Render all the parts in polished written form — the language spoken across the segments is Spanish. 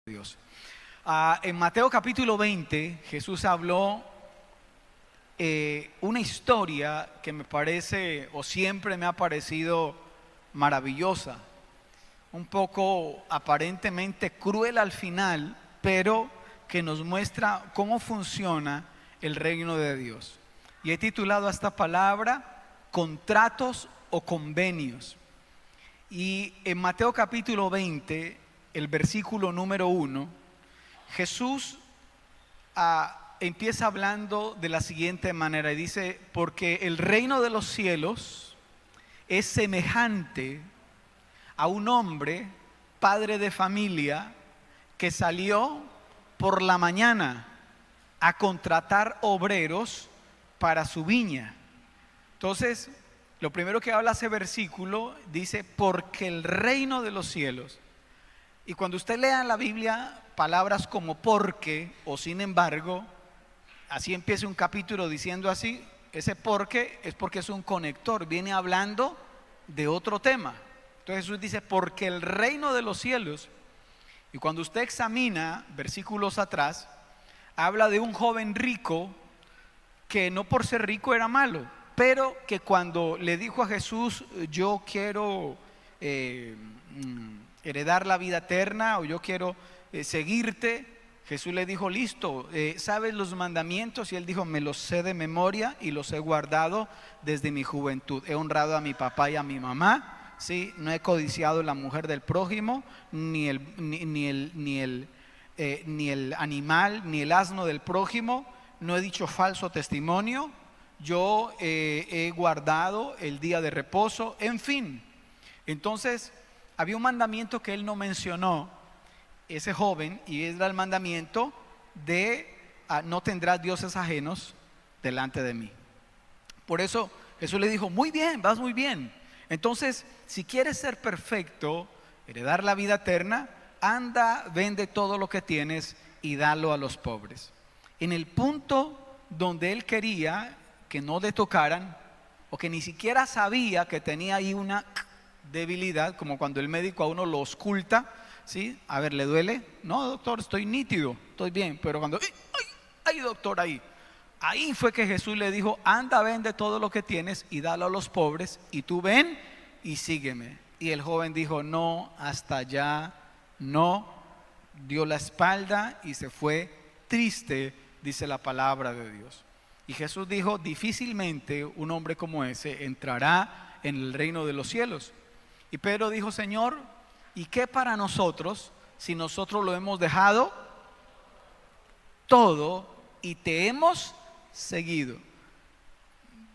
Dios. En Mateo capítulo 20, Jesús habló una historia que me parece, o siempre me ha parecido maravillosa, un poco aparentemente cruel al final, pero que nos muestra cómo funciona el reino de Dios. Y he titulado a esta palabra contratos o convenios. Y en Mateo capítulo 20, el versículo número 1, Jesús empieza hablando de la siguiente manera y dice: porque el reino de los cielos es semejante a un hombre, padre de familia, que salió por la mañana a contratar obreros para su viña. Entonces, lo primero que habla ese versículo dice: porque el reino de los cielos. Y cuando usted lea en la Biblia palabras como porque o sin embargo, así empieza un capítulo diciendo así, ese porque es porque es un conector, viene hablando de otro tema. Entonces Jesús dice: porque el reino de los cielos. Y cuando usted examina versículos atrás, habla de un joven rico que no por ser rico era malo, pero que cuando le dijo a Jesús: yo quiero heredar la vida eterna, o yo quiero seguirte, Jesús le dijo: listo, ¿sabes los mandamientos? Y él dijo: me los sé de memoria y los he guardado desde mi juventud. He honrado a mi papá y a mi mamá, ¿sí? No he codiciado la mujer del prójimo, ni el animal, ni el asno del prójimo. No he dicho falso testimonio. Yo he guardado el día de reposo. En fin, entonces había un mandamiento que él no mencionó, ese joven, y era el mandamiento de no tendrás dioses ajenos delante de mí. Por eso Jesús le dijo: muy bien, vas muy bien. Entonces, si quieres ser perfecto, heredar la vida eterna, anda, vende todo lo que tienes y dalo a los pobres. En el punto donde él quería que no le tocaran, o que ni siquiera sabía que tenía ahí una debilidad, como cuando el médico a uno lo ausculta, ¿sí? A ver, ¿le duele? No, doctor, estoy nítido, estoy bien. Pero cuando, ¡ay, doctor, ahí fue que Jesús le dijo: anda, vende todo lo que tienes y dalo a los pobres, y tú ven y sígueme. Y el joven dijo: no, hasta allá no. Dio la espalda y se fue triste, dice la palabra de Dios. Y Jesús dijo: difícilmente un hombre como ese entrará en el reino de los cielos. Y Pedro dijo: Señor, ¿y qué para nosotros si nosotros lo hemos dejado todo y te hemos seguido?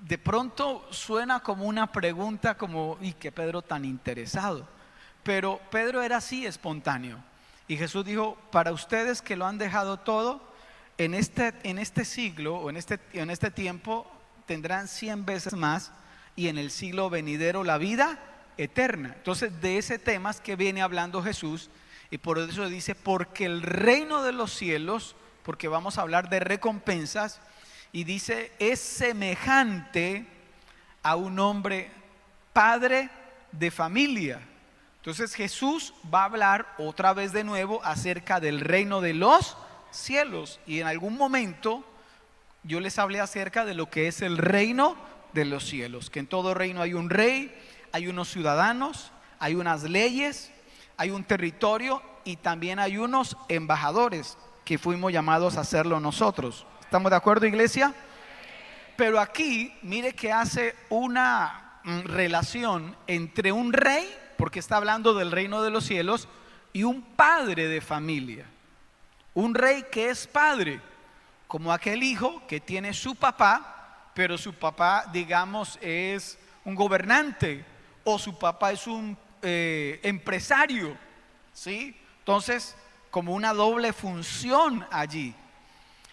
De pronto suena como una pregunta, como: ¿y qué Pedro tan interesado? Pero Pedro era así, espontáneo. Y Jesús dijo: para ustedes que lo han dejado todo, en este siglo o en este tiempo tendrán 100 veces más, y en el siglo venidero la vida eterna. Entonces, de ese tema es que viene hablando Jesús, y por eso dice: porque el reino de los cielos, porque vamos a hablar de recompensas, y dice: es semejante a un hombre, padre de familia. Entonces Jesús va a hablar otra vez de nuevo acerca del reino de los cielos, y en algún momento yo les hablé acerca de lo que es el reino de los cielos, que en todo reino hay un rey, hay unos ciudadanos, hay unas leyes, hay un territorio, y también hay unos embajadores que fuimos llamados a hacerlo nosotros. ¿Estamos de acuerdo, iglesia? Pero aquí mire que hace una relación entre un rey, porque está hablando del reino de los cielos, y un padre de familia. Un rey que es padre, como aquel hijo que tiene su papá, pero su papá, digamos, es un gobernante, o su papá es un empresario, ¿sí? Entonces, como una doble función allí.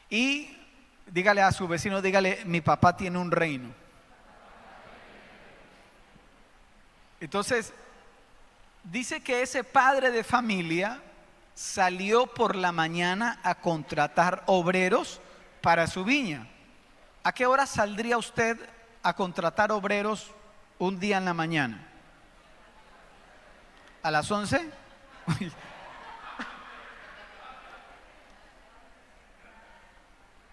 Y dígale a su vecino, dígale: mi papá tiene un reino. Entonces, dice que ese padre de familia salió por la mañana a contratar obreros para su viña. ¿A qué hora saldría usted a contratar obreros un día en la mañana? ¿A las 11?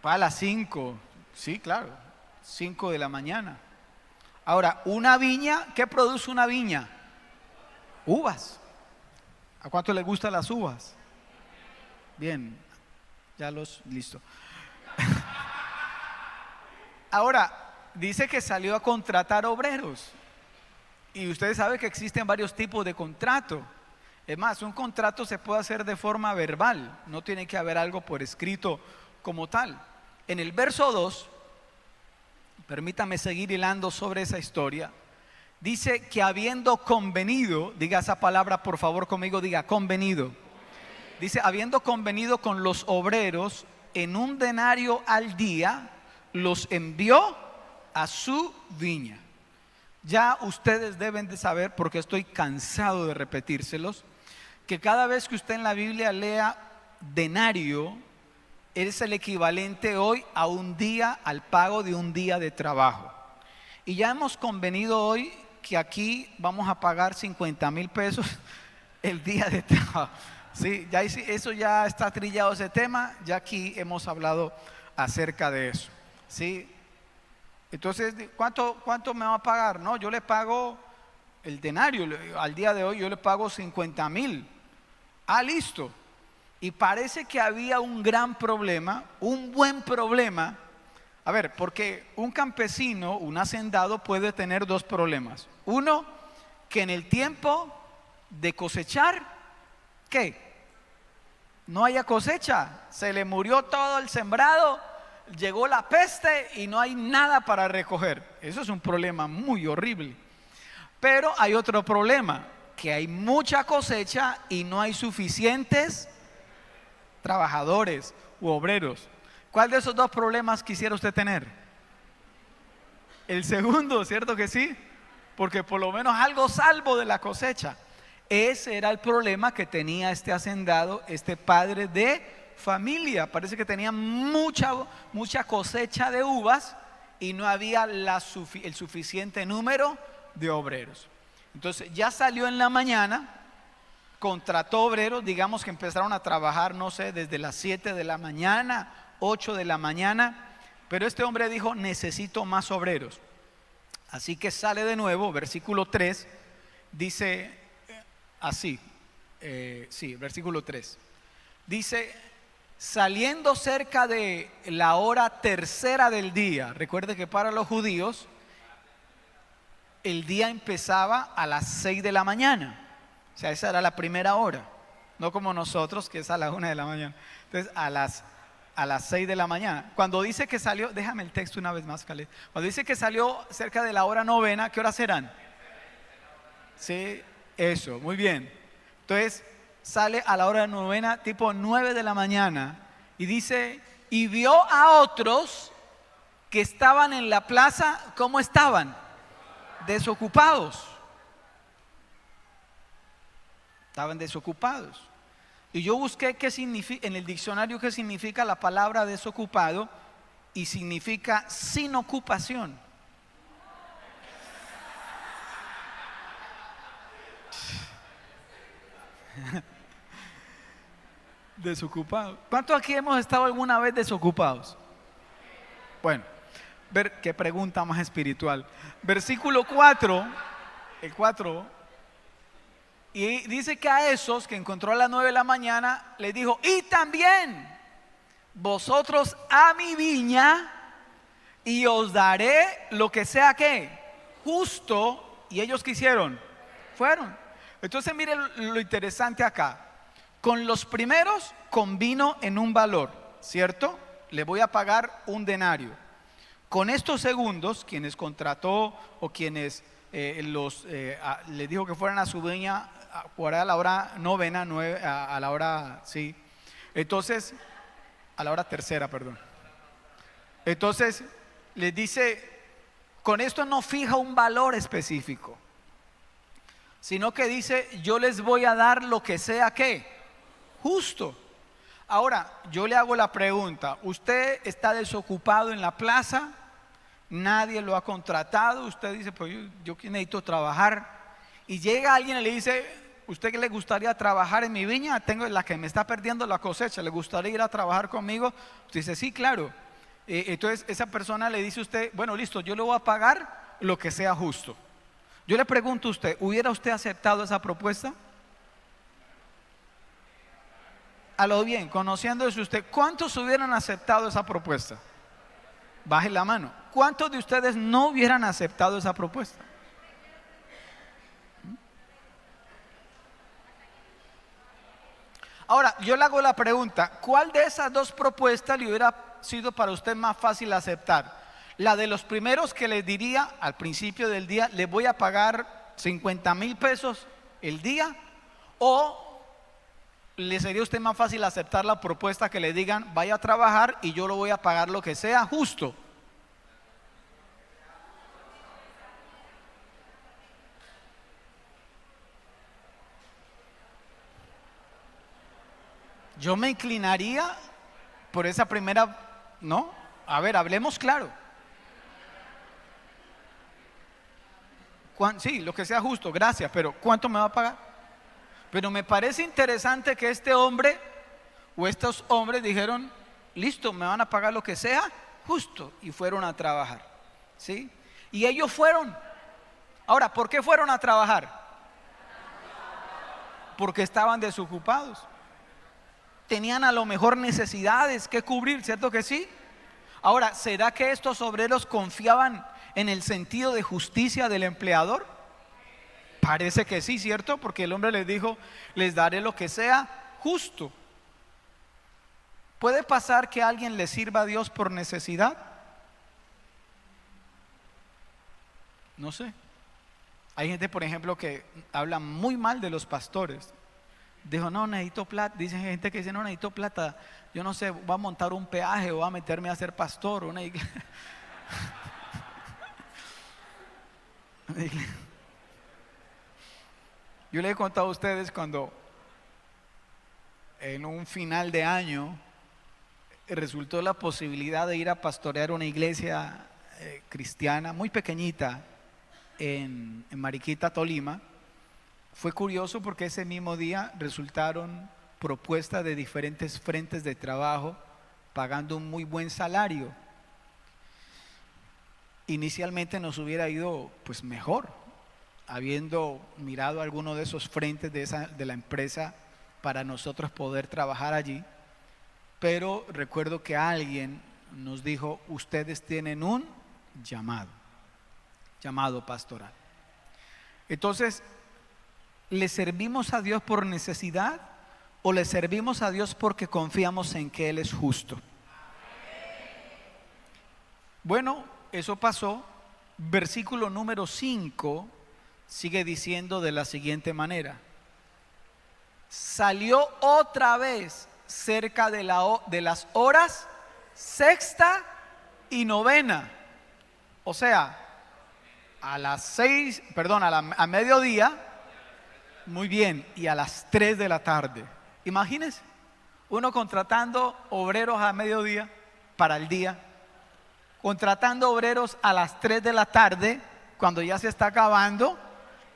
Para las 5, sí, claro, 5 de la mañana. Ahora, una viña, ¿qué produce una viña? Uvas. ¿A cuánto les gustan las uvas? Bien, listo. Ahora, dice que salió a contratar obreros. Y ustedes saben que existen varios tipos de contrato. Es más, un contrato se puede hacer de forma verbal, no tiene que haber algo por escrito como tal. En el verso 2, permítame seguir hilando sobre esa historia, dice que habiendo convenido, diga esa palabra por favor conmigo, diga convenido. Dice, habiendo convenido con los obreros en un denario al día, los envió a su viña. Ya ustedes deben de saber, porque estoy cansado de repetírselos, que cada vez que usted en la Biblia lea denario, es el equivalente hoy a un día, al pago de un día de trabajo. Y ya hemos convenido hoy que aquí vamos a pagar 50,000 pesos el día de trabajo. Sí, ya eso ya está trillado ese tema, ya aquí hemos hablado acerca de eso. Sí. Entonces, ¿cuánto me va a pagar? No, yo le pago el denario, al día de hoy yo le pago 50,000. Ah, listo. Y parece que había un gran problema, un buen problema. A ver, porque un campesino, un hacendado puede tener dos problemas. Uno, que en el tiempo de cosechar, ¿qué? No haya cosecha, se le murió todo el sembrado, llegó la peste y no hay nada para recoger. Eso es un problema muy horrible. Pero hay otro problema, que hay mucha cosecha y no hay suficientes trabajadores u obreros. ¿Cuál de esos dos problemas quisiera usted tener? El segundo, ¿cierto que sí? Porque por lo menos algo salvo de la cosecha. Ese era el problema que tenía este hacendado, este padre de familia. Parece que tenía mucha cosecha de uvas y no había el suficiente número de obreros. Entonces ya salió en la mañana, contrató obreros, digamos que empezaron a trabajar, no sé, desde las 7 de la mañana, 8 de la mañana, pero este hombre dijo, necesito más obreros. Así que sale de nuevo, versículo 3, dice así, versículo 3, dice, saliendo cerca de la hora tercera del día, recuerde que para los judíos, el día empezaba a las 6 de la mañana. O sea, esa era la primera hora, no como nosotros que es a las 1 de la mañana. Entonces a las 6 de la mañana. Cuando dice que salió, déjame el texto una vez más, Caleb. Cuando dice que salió cerca de la hora novena, ¿qué horas serán? Sí, eso, muy bien. Entonces sale a la hora novena, tipo 9 de la mañana, y dice, y vio a otros que estaban en la plaza, ¿cómo estaban? Desocupados. Estaban desocupados. Y yo busqué qué significa, en el diccionario qué significa la palabra desocupado, y significa sin ocupación. Desocupado. ¿Cuántos aquí hemos estado alguna vez desocupados? Bueno, ver qué pregunta más espiritual. Versículo 4, el 4. Y dice que a esos que encontró a las 9 de la mañana, les dijo, y también vosotros a mi viña, y os daré lo que sea que justo. Y ellos, ¿qué hicieron? Fueron. Entonces miren lo interesante acá. Con los primeros convino en un valor, ¿cierto? Le voy a pagar un denario. Con estos segundos, quienes contrató o quienes les dijo que fueran a su viña a la hora novena, a la hora, sí. Entonces, a la hora tercera, perdón. Entonces, les dice, con esto no fija un valor específico, sino que dice, yo les voy a dar lo que sea que justo. Ahora, yo le hago la pregunta, ¿usted está desocupado en la plaza? Nadie lo ha contratado, usted dice, pues yo necesito trabajar. Y llega alguien y le dice, ¿usted qué le gustaría trabajar en mi viña? Tengo la que me está perdiendo la cosecha, ¿le gustaría ir a trabajar conmigo? Usted dice, sí, claro. Entonces esa persona le dice a usted, bueno, listo, yo le voy a pagar lo que sea justo. Yo le pregunto a usted, ¿hubiera usted aceptado esa propuesta? A lo bien, conociéndose usted, ¿cuántos hubieran aceptado esa propuesta? Baje la mano. ¿Cuántos de ustedes no hubieran aceptado esa propuesta? Ahora, yo le hago la pregunta, ¿cuál de esas dos propuestas le hubiera sido para usted más fácil aceptar? La de los primeros, que les diría al principio del día, les voy a pagar 50,000 pesos el día, o le sería a usted más fácil aceptar la propuesta que le digan, vaya a trabajar y yo lo voy a pagar lo que sea justo. Yo me inclinaría por esa primera, ¿no? A ver, hablemos claro. Sí, lo que sea justo, gracias, pero ¿cuánto me va a pagar? Pero me parece interesante que este hombre o estos hombres dijeron, listo, me van a pagar lo que sea justo, y fueron a trabajar, ¿sí? Y ellos fueron. Ahora, ¿por qué fueron a trabajar? Porque estaban desocupados. Tenían a lo mejor necesidades que cubrir, ¿cierto que sí? Ahora, ¿será que estos obreros confiaban en el sentido de justicia del empleador? Parece que sí, ¿cierto? Porque el hombre les dijo, les daré lo que sea justo. ¿Puede pasar que alguien le sirva a Dios por necesidad? No sé. Hay gente, por ejemplo, que habla muy mal de los pastores. Dijo, no, necesito plata. Dice gente que dice, no, necesito plata. Yo no sé, voy a montar un peaje o voy a meterme a ser pastor. Una iglesia. Yo les he contado a ustedes cuando en un final de año resultó la posibilidad de ir a pastorear una iglesia cristiana muy pequeñita en Mariquita, Tolima. Fue curioso porque ese mismo día resultaron propuestas de diferentes frentes de trabajo pagando un muy buen salario. Inicialmente nos hubiera ido pues mejor, habiendo mirado alguno de esos frentes de la empresa para nosotros poder trabajar allí. Pero recuerdo que alguien nos dijo, ustedes tienen un llamado pastoral. Entonces, ¿le servimos a Dios por necesidad o le servimos a Dios porque confiamos en que Él es justo? Bueno, eso pasó. Versículo número 5 sigue diciendo de la siguiente manera: salió otra vez cerca de las horas sexta y novena, o sea, a las 6, perdón, a mediodía, muy bien, y a las 3 de la tarde. Imagínense, uno contratando obreros a mediodía para el día, contratando obreros a las 3 de la tarde cuando ya se está acabando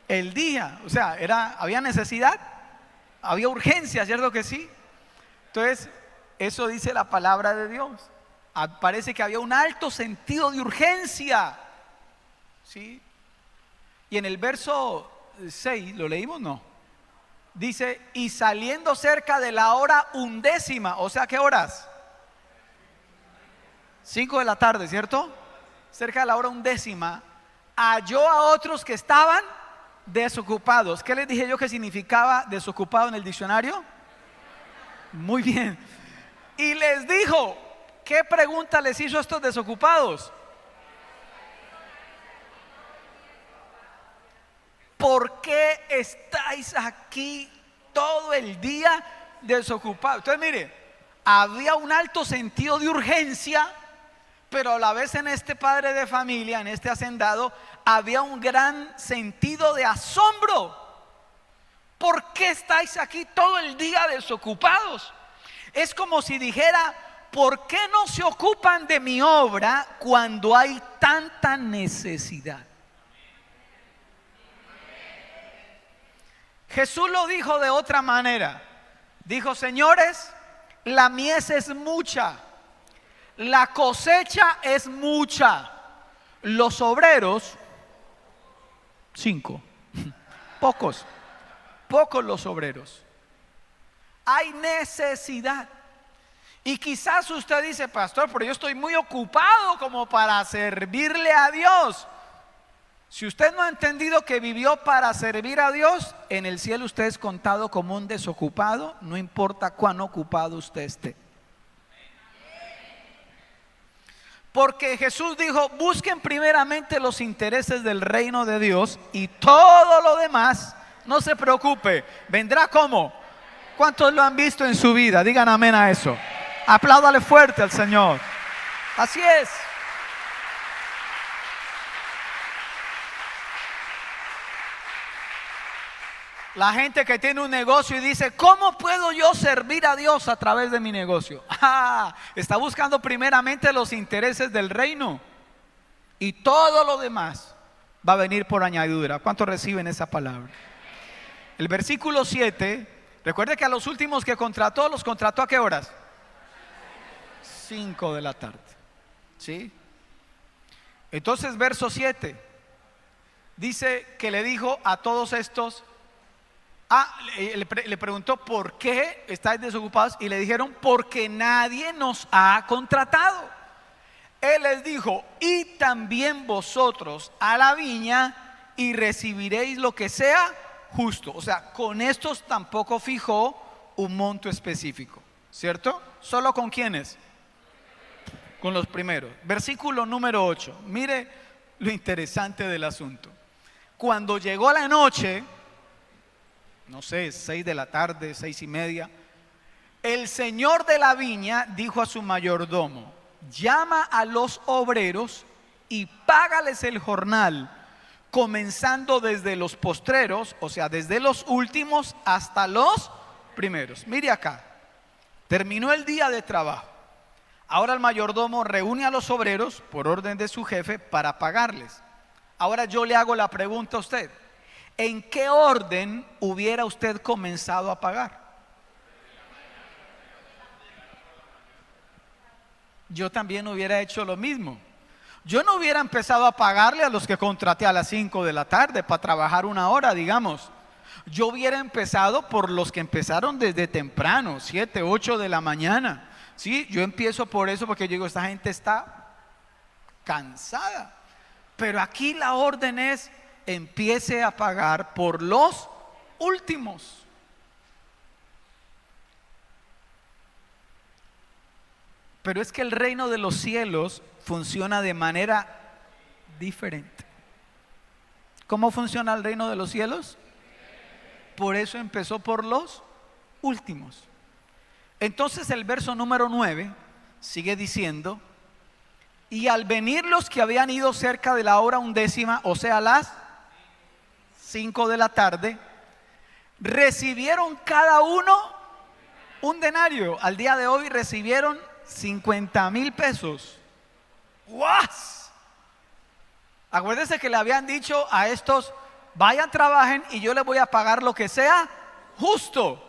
el día. O sea, había necesidad, había urgencia, ¿cierto que sí? Entonces, eso dice la palabra de Dios. Parece que había un alto sentido de urgencia, ¿sí? Y en el verso 6, ¿lo leímos? No. Dice, y saliendo cerca de la hora 11, o sea, ¿qué horas? 5 de la tarde, ¿cierto? Cerca de la hora 11, halló a otros que estaban desocupados. ¿Qué les dije yo que significaba desocupado en el diccionario? Muy bien. Y les dijo, ¿qué pregunta les hizo a estos desocupados? ¿Por qué estáis aquí todo el día desocupados? Entonces mire, había un alto sentido de urgencia, pero a la vez en este padre de familia, en este hacendado, había un gran sentido de asombro. ¿Por qué estáis aquí todo el día desocupados? Es como si dijera, ¿por qué no se ocupan de mi obra cuando hay tanta necesidad? Jesús lo dijo de otra manera. Dijo, señores, la mies es mucha, La cosecha es mucha, los obreros 5. Pocos los obreros. Hay necesidad. Y quizás usted dice: pastor, pero yo estoy muy ocupado como para servirle a Dios. Si usted no ha entendido que vivió para servir a Dios, en el cielo usted es contado como un desocupado, no importa cuán ocupado usted esté. Porque Jesús dijo: busquen primeramente los intereses del reino de Dios y todo lo demás, no se preocupe, vendrá. ¿Cómo? ¿Cuántos lo han visto en su vida? Digan amén a eso. Apláudale fuerte al Señor. Así es. La gente que tiene un negocio y dice: ¿cómo puedo yo servir a Dios a través de mi negocio? Está buscando primeramente los intereses del reino y todo lo demás va a venir por añadidura. ¿Cuántos reciben esa palabra? El versículo 7, recuerde que a los últimos que contrató, ¿los contrató a qué horas? 5 de la tarde. ¿Sí? Entonces verso 7 dice que le dijo a todos estos, le preguntó: ¿por qué estáis desocupados? Y le dijeron: porque nadie nos ha contratado. Él les dijo: y también vosotros a la viña y recibiréis lo que sea justo. O sea, con estos tampoco fijó un monto específico, ¿cierto? ¿Solo con quiénes? Con los primeros. Versículo número 8. Mire lo interesante del asunto. Cuando llegó la noche, no sé, 6 de la tarde, 6:30, el señor de la viña dijo a su mayordomo: llama a los obreros y págales el jornal, comenzando desde los postreros, o sea, desde los últimos hasta los primeros. Mire acá, terminó el día de trabajo. Ahora el mayordomo reúne a los obreros por orden de su jefe para pagarles. Ahora yo le hago la pregunta a usted: ¿en qué orden hubiera usted comenzado a pagar? Yo también hubiera hecho lo mismo. Yo no hubiera empezado a pagarle a los que contraté a las 5 de la tarde para trabajar 1 hora, digamos. Yo hubiera empezado por los que empezaron desde temprano, 7, 8 de la mañana. Sí, yo empiezo por eso, porque yo digo: esta gente está cansada. Pero aquí la orden es: empiece a pagar por los últimos. Pero es que el reino de los cielos funciona de manera diferente. ¿Cómo funciona el reino de los cielos? Por eso empezó por los últimos. Entonces el verso número 9 sigue diciendo: y al venir los que habían ido cerca de la hora 11, o sea, las 5 de la tarde, recibieron cada uno un denario. Al día de hoy recibieron 50,000 pesos. ¡Guas! Acuérdense que le habían dicho a estos: vayan, trabajen y yo les voy a pagar lo que sea justo.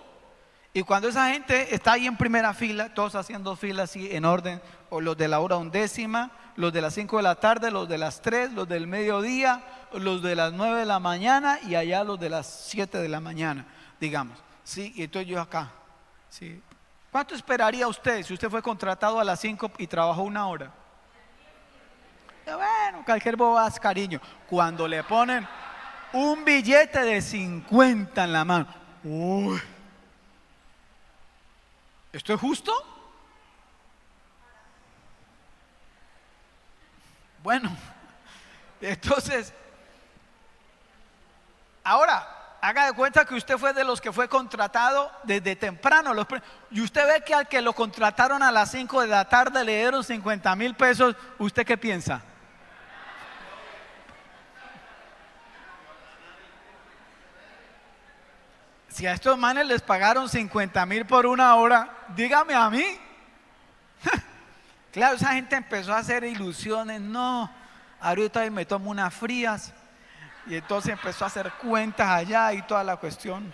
Y cuando esa gente está ahí en primera fila, todos haciendo fila así en orden, o los de la hora 11, los de las 5 de la tarde, los de las 3, los del mediodía, los de las 9 de la mañana y allá los de las 7 de la mañana, digamos. Sí, y entonces yo acá. Sí. ¿Cuánto esperaría usted si usted fue contratado a las 5 y trabajó 1 hora? Bueno, cualquier bobas, cariño. Cuando le ponen un billete de 50 en la mano, uy, ¿esto es justo? Bueno, entonces, ahora haga de cuenta que usted fue de los que fue contratado desde temprano, y usted ve que al que lo contrataron a las 5 de la tarde le dieron 50,000 pesos. ¿Usted qué piensa? Si a estos manes les pagaron 50,000 por 1 hora, dígame a mí. Claro, esa gente empezó a hacer ilusiones. No, ahorita me tomo unas frías. Y entonces empezó a hacer cuentas allá y toda la cuestión.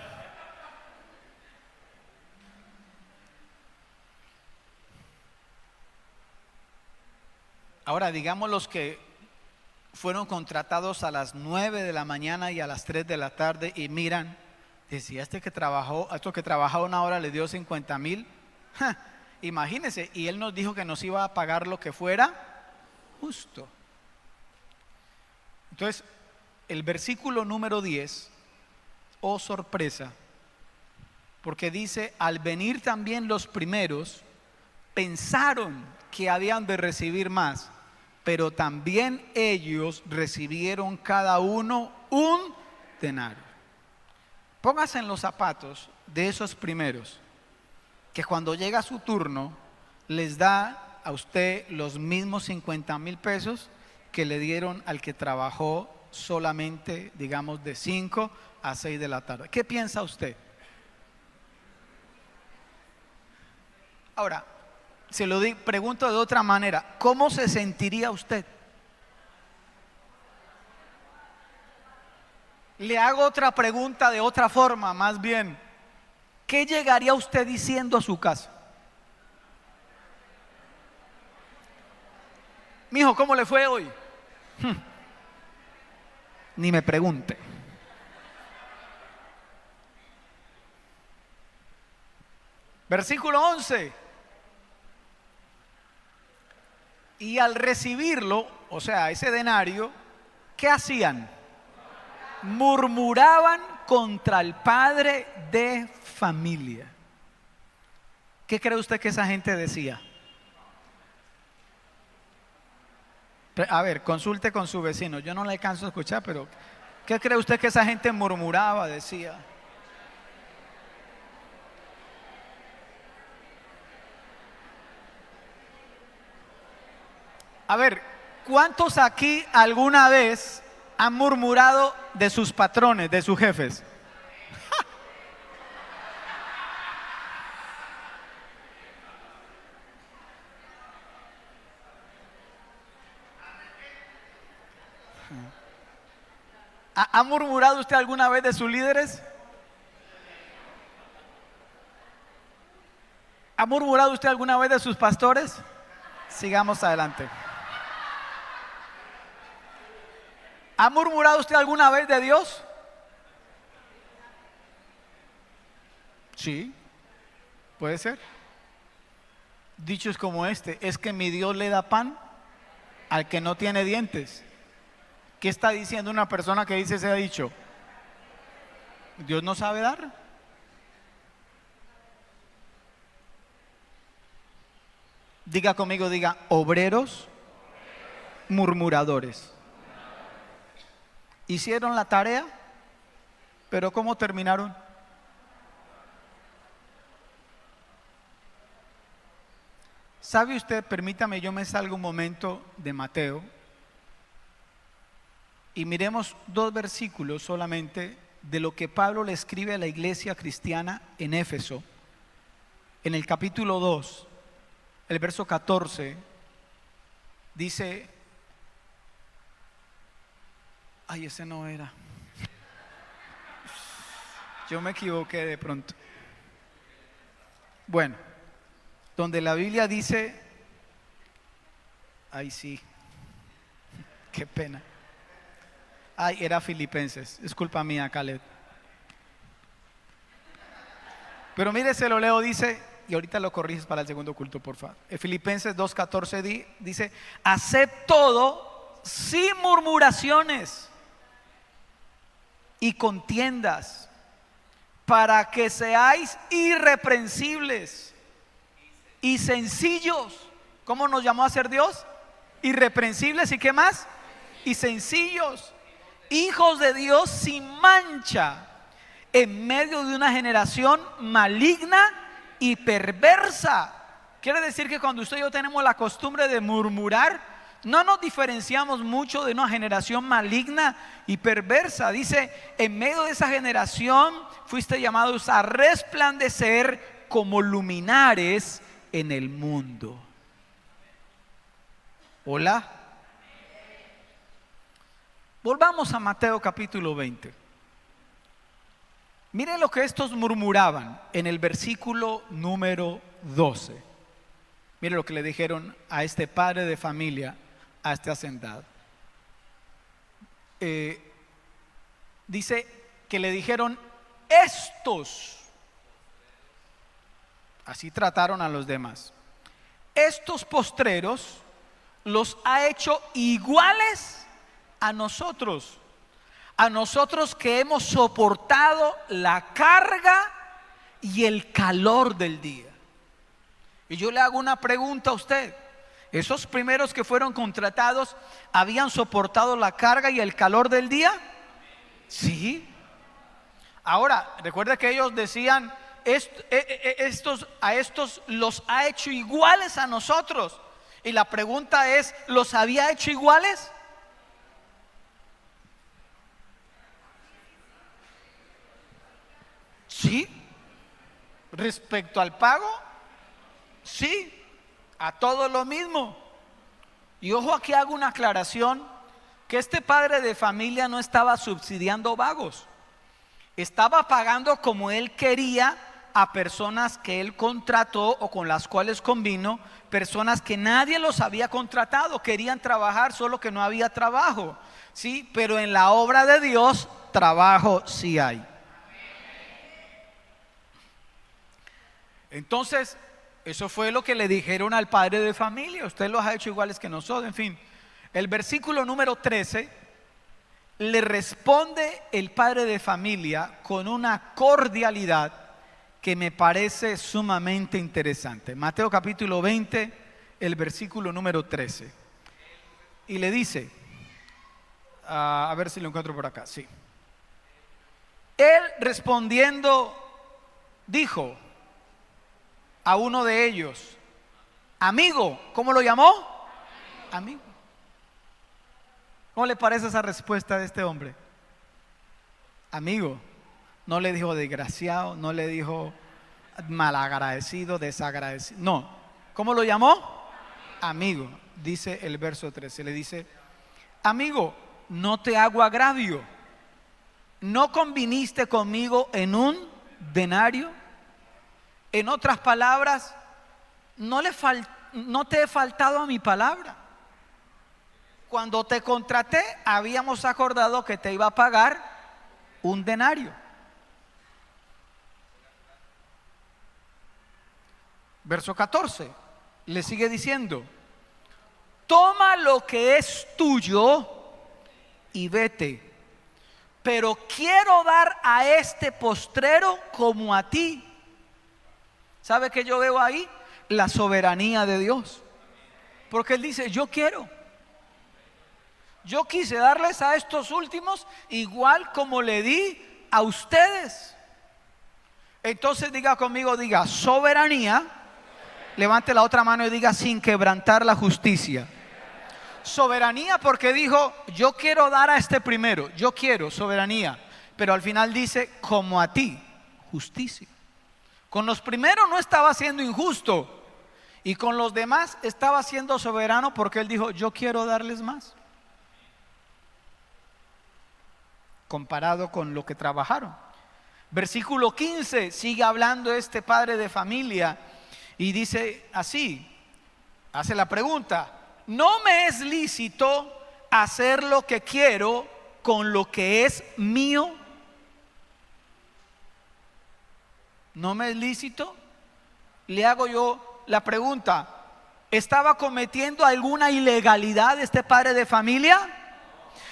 Ahora, digamos los que fueron contratados a las 9 de la mañana y a las 3 de la tarde y miran, decía estos que trabajaba una hora le dio 50,000. Imagínense, y él nos dijo que nos iba a pagar lo que fuera justo. Entonces, el versículo número 10, oh sorpresa, porque dice, al venir también los primeros, pensaron que habían de recibir más, pero también ellos recibieron cada uno un denario. Póngase en los zapatos de esos primeros, que cuando llega su turno, les da a usted los mismos 50,000 pesos que le dieron al que trabajó solamente, digamos, de 5 a 6 de la tarde. ¿Qué piensa usted? Ahora, se lo pregunto de otra manera, ¿cómo se sentiría usted? Le hago otra pregunta de otra forma, más bien, ¿qué llegaría usted diciendo a su casa? Mijo, ¿cómo le fue hoy? Ni me pregunte. Versículo 11. Y al recibirlo, o sea, ese denario, ¿qué hacían? Murmuraban contra el padre de familia. ¿Qué cree usted que esa gente decía? A ver, consulte con su vecino. Yo no le alcanzo a escuchar, pero ¿qué cree usted que esa gente murmuraba, decía? A ver, ¿cuántos aquí alguna vez han murmurado de sus patrones, de sus jefes? ¿Ha murmurado usted alguna vez de sus líderes? ¿Ha murmurado usted alguna vez de sus pastores? Sigamos adelante. ¿Ha murmurado usted alguna vez de Dios? Sí, puede ser. Dichos como este, es que mi Dios le da pan al que no tiene dientes. ¿Qué está diciendo una persona que dice ese dicho? ¿Dios no sabe dar? Diga conmigo, diga, obreros murmuradores. Hicieron la tarea, pero ¿cómo terminaron? ¿Sabe usted? Permítame, yo me salgo un momento de Mateo y miremos 2 versículos solamente de lo que Pablo le escribe a la iglesia cristiana en Éfeso. En el capítulo 2, el verso 14, dice, ay, ese no era. Yo me equivoqué de pronto. Bueno, donde la Biblia dice, ay sí, qué pena. Ay, era Filipenses, es culpa mía, Caleb. Pero mire, se lo leo, dice, y ahorita lo corriges para el segundo culto, por favor. Filipenses 2:14 dice, haced todo sin murmuraciones y contiendas, para que seáis irreprensibles y sencillos. ¿Cómo nos llamó a ser Dios? Irreprensibles y ¿qué más? Y sencillos, hijos de Dios sin mancha, en medio de una generación maligna y perversa. Quiere decir que cuando usted y yo tenemos la costumbre de murmurar, no nos diferenciamos mucho de una generación maligna y perversa. Dice, en medio de esa generación fuiste llamados a resplandecer como luminares en el mundo. Hola. Volvamos a Mateo capítulo 20. Miren lo que estos murmuraban en el versículo número 12. Miren lo que le dijeron a este padre de familia a este hacendado. Dice que le dijeron estos, así trataron a los demás, estos postreros los ha hecho iguales a nosotros que hemos soportado la carga y el calor del día. Y yo le hago una pregunta a usted: ¿esos primeros que fueron contratados habían soportado la carga y el calor del día? Sí. Ahora, recuerda que ellos decían, a estos los ha hecho iguales a nosotros. Y la pregunta es, ¿los había hecho iguales? Sí. Respecto al pago, sí. A todo lo mismo. Y ojo, aquí hago una aclaración, que este padre de familia no estaba subsidiando vagos. Estaba pagando como él quería a personas que él contrató o con las cuales convino, personas que nadie los había contratado, querían trabajar, solo que no había trabajo, ¿sí? Pero en la obra de Dios, trabajo sí hay. Entonces, eso fue lo que le dijeron al padre de familia: usted los ha hecho iguales que nosotros. En fin, el versículo número 13 le responde el padre de familia con una cordialidad que me parece sumamente interesante. Mateo capítulo 20, el versículo número 13. Y le dice, a ver si lo encuentro por acá, sí. Él respondiendo dijo a uno de ellos: amigo. ¿Cómo lo llamó? Amigo. ¿Cómo le parece esa respuesta de este hombre? Amigo. No le dijo desgraciado, no le dijo malagradecido, desagradecido. No. ¿Cómo lo llamó? Amigo. Dice el verso 13. Le dice: amigo, no te hago agravio. ¿No conviniste conmigo en un denario? En otras palabras, no te he faltado a mi palabra. Cuando te contraté, habíamos acordado que te iba a pagar un denario. Verso 14, le sigue diciendo: toma lo que es tuyo y vete, pero quiero dar a este postrero como a ti. ¿Sabe qué yo veo ahí? La soberanía de Dios. Porque Él dice: yo quise darles a estos últimos igual como le di a ustedes. Entonces diga conmigo, diga soberanía. Levante la otra mano y diga: sin quebrantar la justicia. Soberanía, porque dijo: yo quiero dar a este primero, yo quiero soberanía. Pero al final dice: como a ti, justicia. Con los primeros no estaba siendo injusto, y con los demás estaba siendo soberano, porque Él dijo: yo quiero darles más, comparado con lo que trabajaron. Versículo 15, sigue hablando este padre de familia y dice así, hace la pregunta: ¿no me es lícito hacer lo que quiero con lo que es mío? ¿No me es lícito? Le hago yo la pregunta: ¿estaba cometiendo alguna ilegalidad este padre de familia?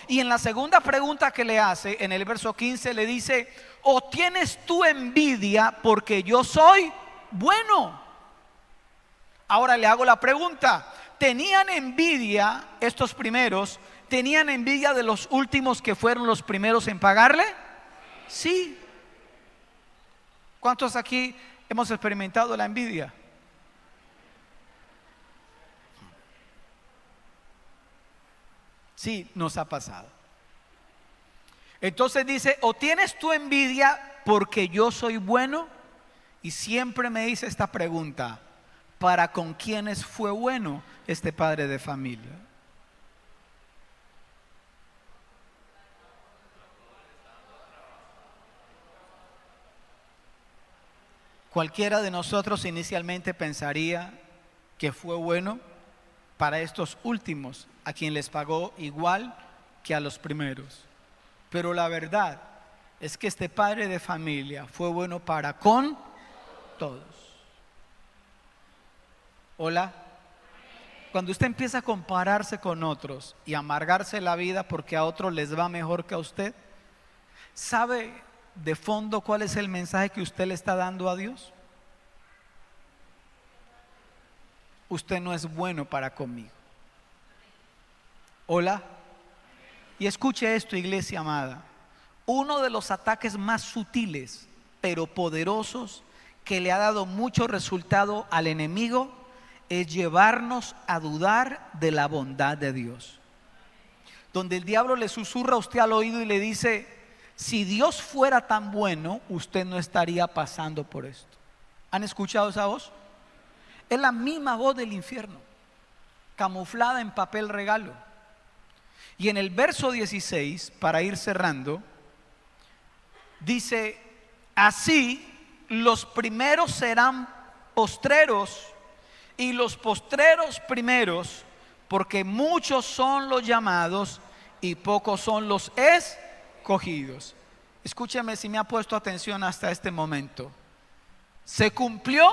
Y en la segunda pregunta que le hace, en el verso 15, le dice: ¿o tienes tú envidia porque yo soy bueno? Ahora le hago la pregunta: ¿tenían envidia estos primeros? ¿Tenían envidia de los últimos que fueron los primeros en pagarle? Sí. ¿Cuántos aquí hemos experimentado la envidia? Sí, nos ha pasado. Entonces dice: ¿o tienes tú envidia porque yo soy bueno? Y siempre me dice esta pregunta: ¿para con quiénes fue bueno este padre de familia? Cualquiera de nosotros inicialmente pensaría que fue bueno para estos últimos, a quien les pagó igual que a los primeros. Pero la verdad es que este padre de familia fue bueno para con todos. Hola. Cuando usted empieza a compararse con otros y amargarse la vida porque a otros les va mejor que a usted, ¿sabe de fondo cuál es el mensaje que usted le está dando a Dios? Usted no es bueno para conmigo. Hola. Y escuche esto, iglesia amada. Uno de los ataques más sutiles pero poderosos que le ha dado mucho resultado al enemigo es llevarnos a dudar de la bondad de Dios. Donde el diablo le susurra a usted al oído y le dice: si Dios fuera tan bueno, usted no estaría pasando por esto. ¿Han escuchado esa voz? Es la misma voz del infierno, camuflada en papel regalo. Y en el verso 16, para ir cerrando, dice: así los primeros serán postreros y los postreros primeros, porque muchos son los llamados y pocos son los escogidos. Escúcheme si me ha puesto atención hasta este momento. Se cumplió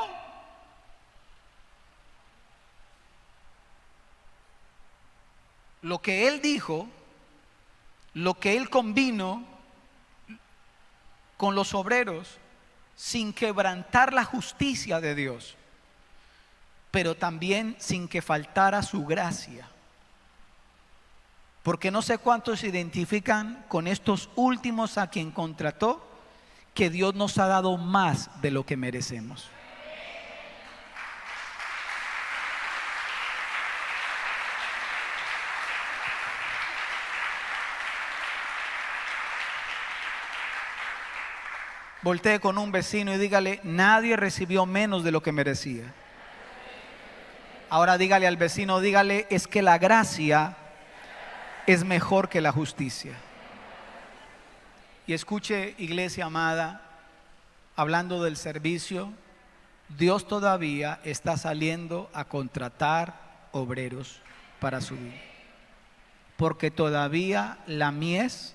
lo que él dijo, lo que él convino con los obreros, sin quebrantar la justicia de Dios, pero también sin que faltara su gracia. Porque no sé cuántos se identifican con estos últimos a quien contrató, que Dios nos ha dado más de lo que merecemos. Voltee con un vecino y dígale: nadie recibió menos de lo que merecía. Ahora dígale al vecino, dígale: es que la gracia es mejor que la justicia. Y escuche, iglesia amada, hablando del servicio, Dios todavía está saliendo a contratar obreros para su vida, porque todavía la mies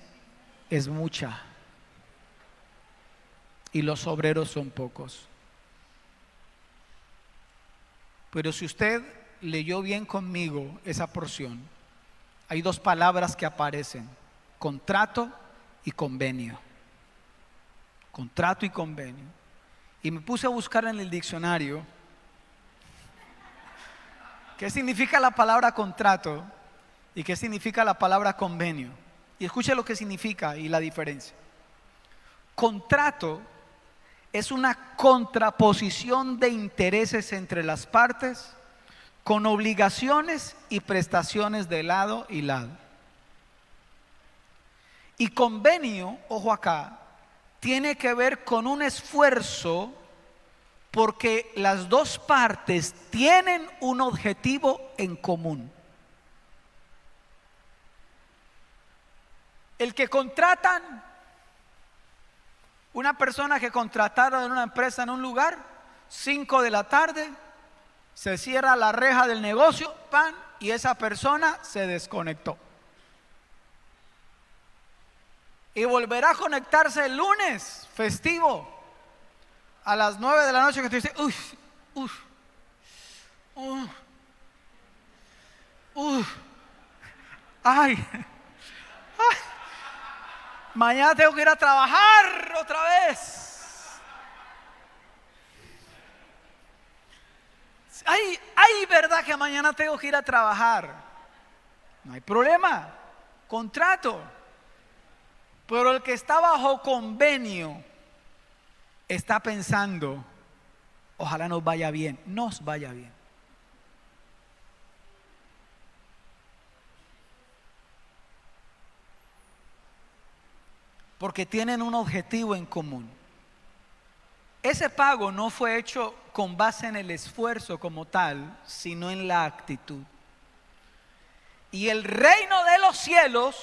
es mucha y los obreros son pocos. Pero si usted leyó bien conmigo esa porción, hay dos palabras que aparecen: contrato y convenio. Contrato y convenio. Y me puse a buscar en el diccionario qué significa la palabra contrato y qué significa la palabra convenio. Y escuche lo que significa y la diferencia. Contrato es una contraposición de intereses entre las partes, con obligaciones y prestaciones de lado y lado. Y convenio, ojo acá, tiene que ver con un esfuerzo porque las dos partes tienen un objetivo en común. El que contratan, una persona que contrataron en una empresa en un lugar, 5 de la tarde, se cierra la reja del negocio, pan, y esa persona se desconectó. Y volverá a conectarse el lunes, festivo, a las 9 de la noche, que usted dice: ay, mañana tengo que ir a trabajar otra vez. Ay, verdad que mañana tengo que ir a trabajar. No hay problema, contrato. Pero el que está bajo convenio está pensando: ojalá nos vaya bien, nos vaya bien. Porque tienen un objetivo en común. Ese pago no fue hecho con base en el esfuerzo como tal, sino en la actitud. Y el reino de los cielos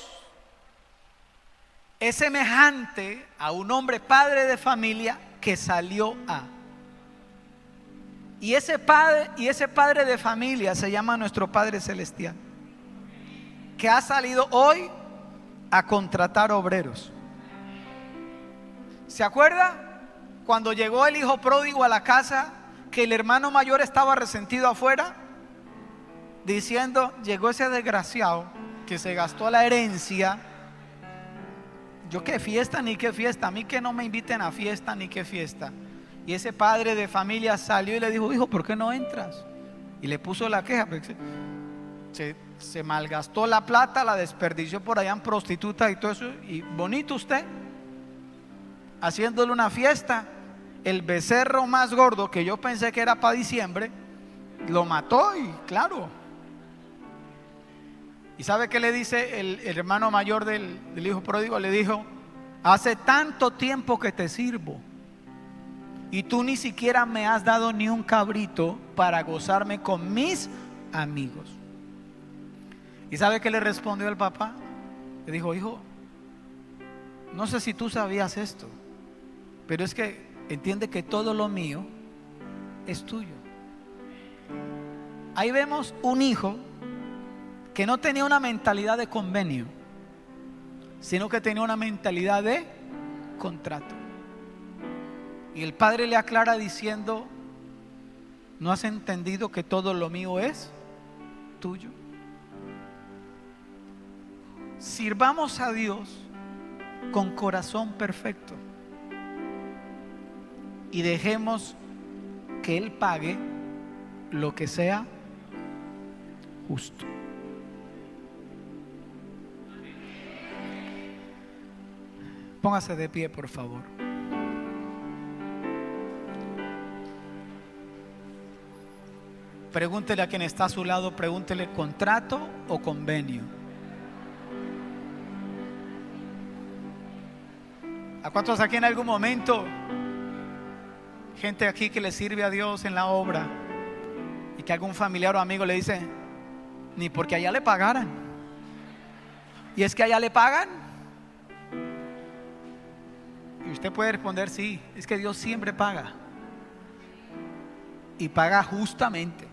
es semejante a un hombre padre de familia que salió a. Y ese padre de familia se llama nuestro Padre Celestial, que ha salido hoy a contratar obreros. ¿Se acuerda cuando llegó el hijo pródigo a la casa, que el hermano mayor estaba resentido afuera, diciendo: llegó ese desgraciado que se gastó la herencia? Yo qué fiesta ni qué fiesta, a mí que no me inviten a fiesta ni qué fiesta. Y ese padre de familia salió y le dijo: hijo, ¿por qué no entras? Y le puso la queja, porque se malgastó la plata, la desperdició por allá en prostitutas y todo eso. Y bonito usted, haciéndole una fiesta. El becerro más gordo, que yo pensé que era para diciembre, lo mató. Y claro, ¿y sabe qué le dice el hermano mayor del hijo pródigo? Le dijo: hace tanto tiempo que te sirvo y tú ni siquiera me has dado ni un cabrito para gozarme con mis amigos. ¿Y sabe qué le respondió el papá? Le dijo: hijo, no sé si tú sabías esto, pero es que entiende que todo lo mío es tuyo. Ahí vemos un hijo que no tenía una mentalidad de convenio, sino que tenía una mentalidad de contrato. Y el padre le aclara diciendo: ¿no has entendido que todo lo mío es tuyo? Sirvamos a Dios con corazón perfecto y dejemos que Él pague lo que sea justo. Póngase de pie, por favor. Pregúntele a quien está a su lado, pregúntele: ¿contrato o convenio? ¿A cuántos aquí en algún momento, gente aquí que le sirve a Dios en la obra, y que algún familiar o amigo le dice: ni porque allá le pagaran? ¿Y es que allá le pagan? Y usted puede responder: sí, es que Dios siempre paga, y paga justamente.